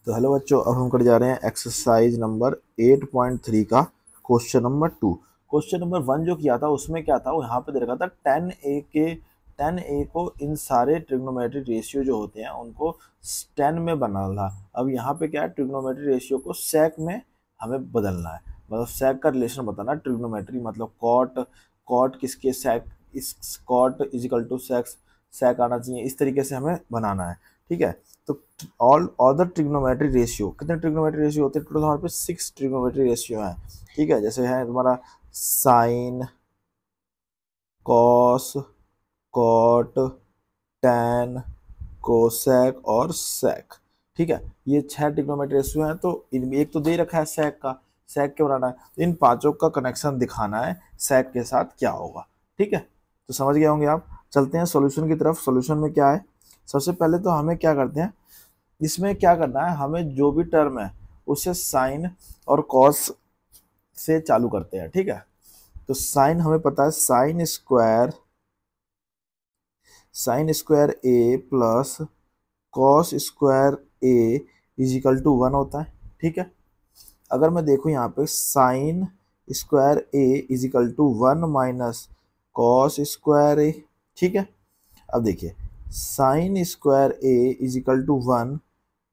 तो हेलो बच्चों, अब हम कर जा रहे हैं एक्सरसाइज नंबर 8.3 का क्वेश्चन नंबर 2। क्वेश्चन नंबर 1 जो किया था उसमें क्या था, वो यहाँ पे दे रखा था 10a को इन सारे ट्रिग्नोमेट्रिक रेशियो जो होते हैं उनको 10 में बनाना था। अब यहाँ पे क्या है, ट्रिग्नोमेट्रिक रेशियो को सेक में हमें बदलना है। मतलब सेक का रिलेशन बताना, ट्रिग्नोमेट्री मतलब कॉट कॉट किसके सेक, इस कॉट इजिकल टू सेक आना चाहिए, इस तरीके से हमें बनाना है। ठीक है, तो ऑल अदर ट्रिग्नोमेट्रिक रेशियो, कितने ट्रिग्नोमेट्रिक रेशियो होते हैं टोटल? हमारे पास 6 ट्रिग्नोमेट्रिक रेशियो हैं। ठीक है, जैसे है तुम्हारा sine, cos, cot, tan, cosec और सेक। ठीक है, ये 6 ट्रिग्नोमेट्रिक रेशियो हैं। तो इनमें एक तो दे रखा है सेक का, सेक के बनाना है, तो इन पांचों का कनेक्शन दिखाना है सेक के साथ क्या होगा। ठीक है, तो समझ गए होंगे आप। चलते हैं सॉल्यूशन की तरफ। सॉल्यूशन में क्या है, सबसे पहले तो हमें क्या करते हैं, इसमें क्या करना है, हमें जो भी टर्म है उसे साइन और कॉस से चालू करते हैं। ठीक है, तो साइन हमें पता है, sine square A plus cos square A equal to 1 होता है। ठीक है, अगर मैं देखूं यहाँ पे sine square A equal to 1 minus cos square A. ठीक है, अब देखिए sine square A equal to 1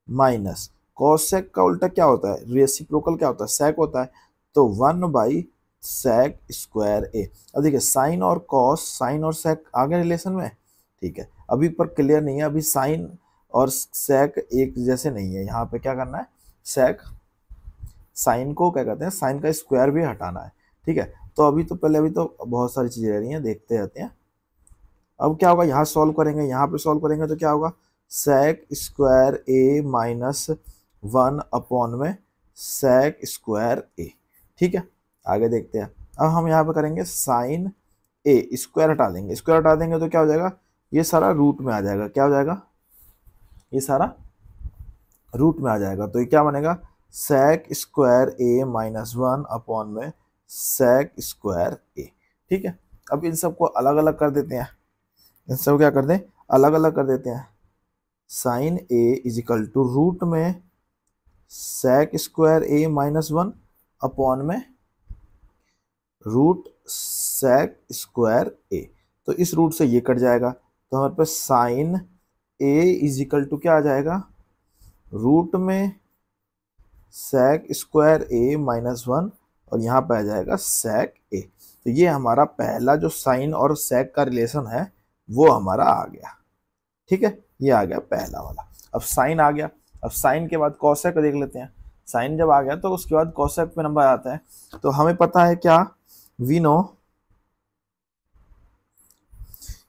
minus cosec का उल्टा क्या होता है, रेसिप्रोकल क्या होता है, सेक होता है। तो 1 बाई सेक स्क्वायर ए। अब देखिए साइन और कॉस, साइन और सेक आ गए रिलेशन में। ठीक है, अभी पर क्लियर नहीं है, अभी साइन और सेक एक जैसे नहीं है। यहाँ पे क्या करना है, सेक साइन को क्या कहते हैं, साइन का स्क्वायर भी हटाना है। ठीक है, तो अभी तो पहले, अभी तो बहुत सारी चीजें रह रही हैं, देखते रहते हैं। अब क्या होगा, यहाँ सॉल्व करेंगे, यहाँ पे सॉल्व करेंगे तो क्या होगा, सेक स्क्वायर ए माइनस 1 अपॉन में सेक स्क्वायर ए। ठीक है, आगे देखते हैं। अब हम यहाँ पे करेंगे साइन ए, स्क्वायर हटा देंगे, स्क्वायर हटा देंगे तो क्या हो जाएगा, ये सारा रूट में आ जाएगा। क्या हो जाएगा, ये सारा रूट में आ जाएगा। तो ये क्या बनेगा, सेक स्क्वायर ए माइनस 1 अपॉन में सेक स्क्वायर ए। ठीक है, अब इन सबको अलग अलग कर देते हैं, इन सब क्या कर दें, अलग अलग कर देते हैं। Sine A equal to root में sec square A minus 1 upon में रूट सेक स्क्वायर ए। तो इस रूट से ये कट जाएगा, तो हमारे पास साइन ए इजिकल टू क्या आ जाएगा, रूट में सेक स्क्वायर ए माइनस 1 और यहाँ पे आ जाएगा सेक ए। तो ये हमारा पहला जो साइन और सेक का रिलेशन है वो हमारा आ गया। ठीक है, ये आ गया पहला वाला। अब साइन आ गया, अब साइन के बाद कॉसेक देख लेते हैं। साइन जब आ गया तो उसके बाद कॉसेक पे नंबर आता है। तो हमें पता है क्या, वी नो,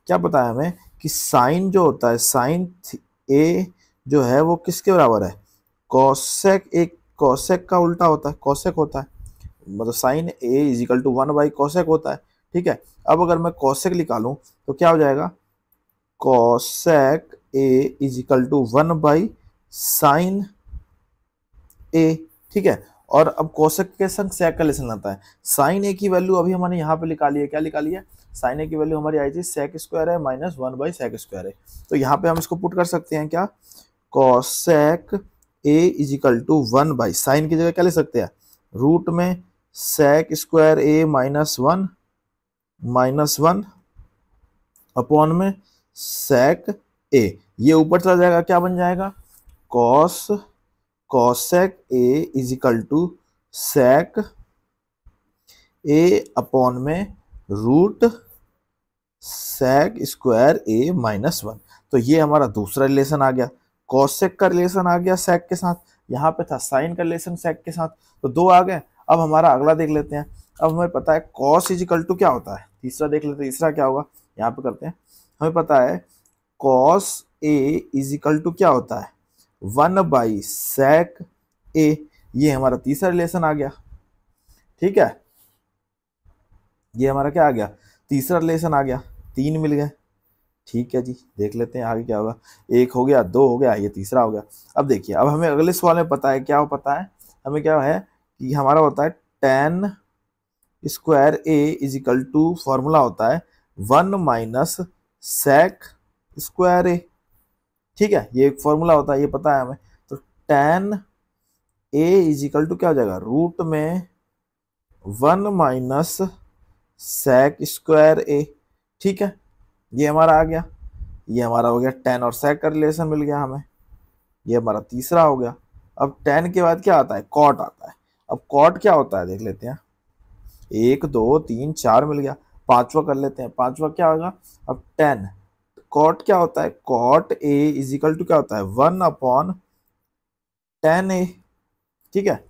क्या पता है हमें कि साइन जो होता है, साइन ए जो है वो किसके बराबर है, कॉसेक। एक कॉसेक का उल्टा होता है, कॉसेक होता है, मतलब sine A equal to 1 by cosec होता है। ठीक है, अब अगर मैं कॉसेक निकालूं तो क्या हो जाएगा, cosec A equal to 1 by sine A. ठीक है, और अब कोसेक के संग सेक का रिलेशन आता है। साइन ए की वैल्यू अभी हमने यहाँ पे निकाली है, क्या निकाली है, साइन ए की वैल्यू हमारी आई थी सेक स्क्वायर है माइनस 1 बाई सेक स्क्वायर है। तो यहाँ पे हम इसको पुट कर सकते हैं, क्या, cosec A equal to 1 by, sine की जगह क्या ले सकते हैं, रूट में sec square A minus one upon में सेक ए। ये ऊपर चला जाएगा, क्या बन जाएगा, cos cosec A equal to sec A upon में root sec square A minus 1। तो ये हमारा दूसरा रिलेशन आ गया, कॉसेक का रिलेशन आ गया सेक के साथ, यहाँ पे था साइन का रिलेशन सेक के साथ, तो दो आ गए। अब हमारा अगला देख लेते हैं। अब हमें पता है कॉस इजिकल टू क्या होता है, तीसरा देख लेते हैं, तीसरा क्या होगा, यहाँ पे करते हैं। हमें पता है कॉस ए इजिकल टू क्या होता है, 1 बाई सेक ए। ये हमारा तीसरा रिलेशन आ गया। ठीक है, ये हमारा क्या आ गया, तीसरा रिलेशन आ गया, 3 मिल गए। ठीक है जी, देख लेते हैं आगे क्या होगा, 1 हो गया, 2 हो गया, ये तीसरा हो गया। अब देखिए, अब हमें अगले सवाल में पता है, क्या हो पता है हमें, क्या है कि हमारा होता है tan square A equal to, formula होता है 1 माइनस सेक स्क्वायर ए। ठीक है, ये एक फॉर्मूला होता है, ये पता है हमें। तो tan A is equal to क्या हो जाएगा, रूट में 1 माइनस सेक स्क्वायर ए। ठीक है, ये हमारा आ गया, ये हमारा हो गया टेन और सेक का रिलेशन मिल गया हमें, ये हमारा तीसरा हो गया। अब टेन के बाद क्या आता है, कॉट आता है। अब कॉट क्या होता है देख लेते हैं, 1 2 3 4 मिल गया, पांचवा कर लेते हैं, पांचवा क्या होगा, अब टेन कॉट क्या होता है, cot A is equal to क्या होता है, 1/10 ए। ठीक है,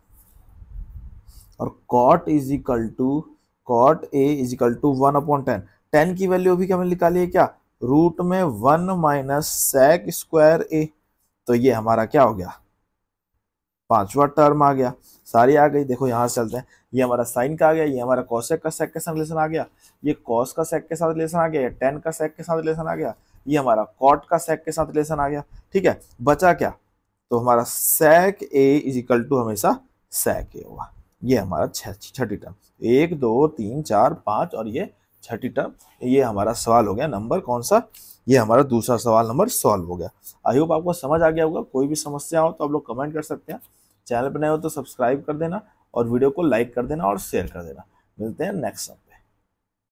और cot is equal to, cot A is equal to 1/10। 10 की वैल्यू अभी हमें निकाली है क्या, रूट में 1 माइनस सेक स्क्वायर ए। तो ये हमारा क्या हो गया, पांचवा टर्म आ गया, सारी आ गई। देखो यहां से चलते हैं, ये हमारा साइन का आ गया, ये हमारा कॉसेक का सेक के साथ रिलेशन आ गया, ये कॉस का सेक के साथ रिलेशन आ गया, ये टेन का सेक के साथ रिलेशन आ गया, ये हमारा कॉट का सेक के साथ रिलेशन आ गया। ठीक है, बचा क्या, तो हमारा सेक ए इज इक्वल टू हमेशा सेक ए होगा। ये हमारा छठी टर्म, 1 2 3 4 5 और ये छठी टर्म। ये हमारा सवाल हो गया नंबर कौन सा, ये हमारा दूसरा सवाल नंबर सॉल्व हो गया। आई होप आपको समझ आ गया होगा। कोई भी समस्या हो तो आप लोग कमेंट कर सकते हैं, चैनल पर नए हो तो सब्सक्राइब कर देना और वीडियो को लाइक कर देना और शेयर कर देना। मिलते हैं नेक्स्ट